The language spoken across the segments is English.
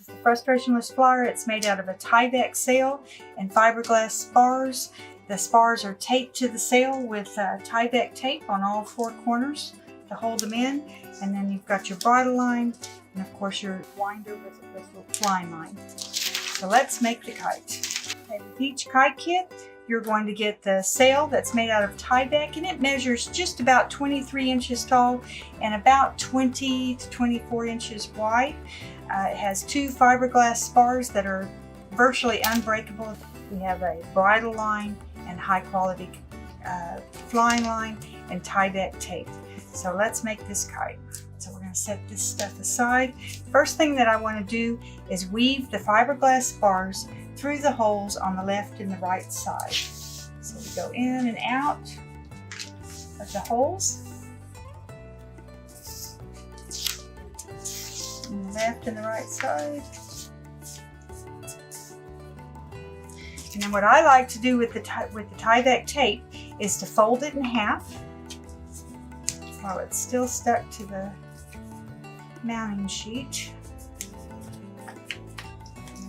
the Frustrationless Flyer. It's made out of a Tyvek sail and fiberglass spars. The spars are taped to the sail with Tyvek tape on all four corners to hold them in. And then you've got your bridle line and of course your winder with a flying line. So let's make the kite. Okay, with each kite kit, you're going to get the sail that's made out of Tyvek, and it measures just about 23 inches tall and about 20 to 24 inches wide. It has two fiberglass spars that are virtually unbreakable. We have a bridle line and high quality flying line and Tyvek tape. So let's make this kite. So we're going to set this stuff aside. First thing that I want to do is weave the fiberglass spars through the holes on the left and the right side. So we go in and out of the holes. On the left and the right side. And then what I like to do with the Tyvek tape is to fold it in half while it's still stuck to the mounting sheet.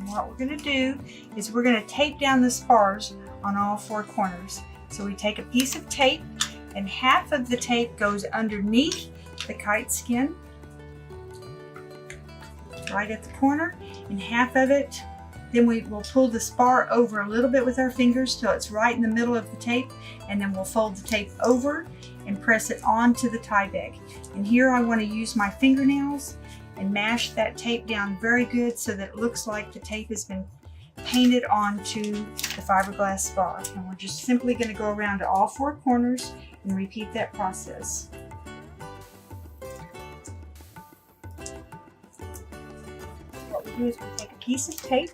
What we're going to do is we're going to tape down the spars on all four corners. So we take a piece of tape and half of the tape goes underneath the kite skin right at the corner, and half of it, then we will pull the spar over a little bit with our fingers till it's right in the middle of the tape, and then we'll fold the tape over and press it onto the Tyvek. And here I want to use my fingernails and mash that tape down very good so that it looks like the tape has been painted onto the fiberglass spar. And we're just simply going to go around to all four corners and repeat that process. What we do is we take a piece of tape,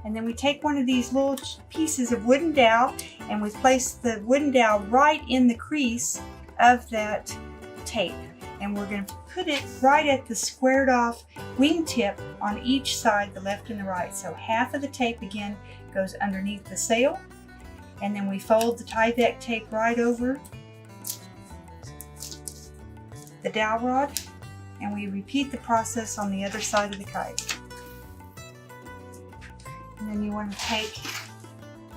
and then we take one of these little pieces of wooden dowel and we place the wooden dowel right in the crease of that tape. And we're going to put it right at the squared off wingtip on each side, the left and the right. So half of the tape again goes underneath the sail, and then we fold the Tyvek tape right over the dowel rod, and we repeat the process on the other side of the kite. And then you want to take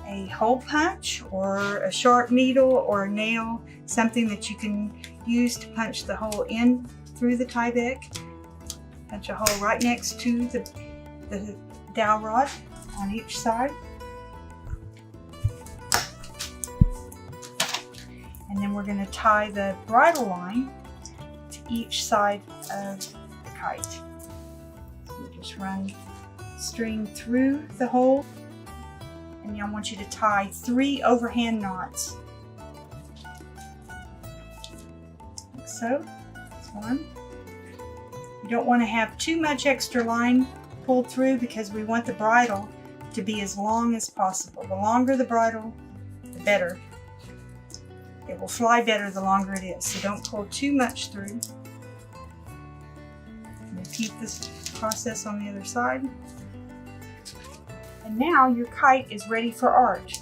a hole punch or a sharp needle or a nail, something that you can use to punch the hole in through the Tyvek. Punch a hole right next to the dowel rod on each side. And then we're going to tie the bridle line to each side of the kite. So you just run string through the hole, and I want you to tie 3 overhand knots. Like so. That's one. You don't want to have too much extra line pulled through because we want the bridle to be as long as possible. The longer the bridle, the better. It will fly better the longer it is, so don't pull too much through. Repeat this process on the other side. And now your kite is ready for art.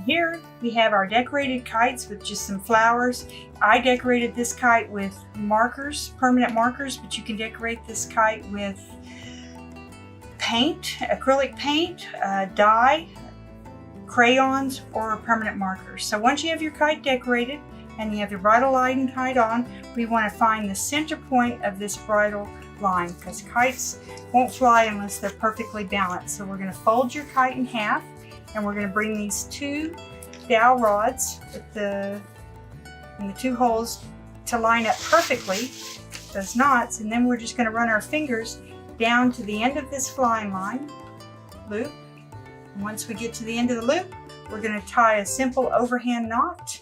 Here we have our decorated kites with just some flowers. I decorated this kite with markers, permanent markers, but you can decorate this kite with paint, acrylic paint, dye, crayons, or permanent markers. So once you have your kite decorated and you have your bridle line tied on, we want to find the center point of this bridle line, because kites won't fly unless they're perfectly balanced. So we're going to fold your kite in half, and we're going to bring these 2 dowel rods with in the 2 holes to line up perfectly, those knots, and then we're just going to run our fingers down to the end of this flying line loop. And once we get to the end of the loop, we're going to tie a simple overhand knot.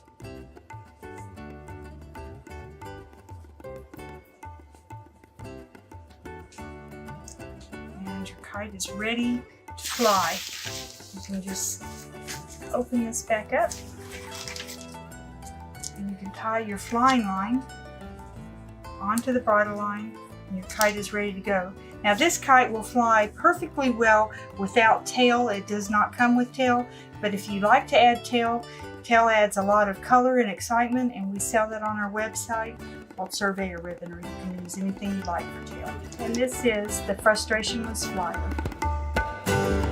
And your kite is ready to fly. You can just open this back up, and you can tie your flying line onto the bridle line, and your kite is ready to go. Now this kite will fly perfectly well without tail. It does not come with tail, but if you like to add tail, tail adds a lot of color and excitement, and we sell that on our website. called Surveyor ribbon, or you can use anything you like for tail. And this is the Frustrationless Flyer.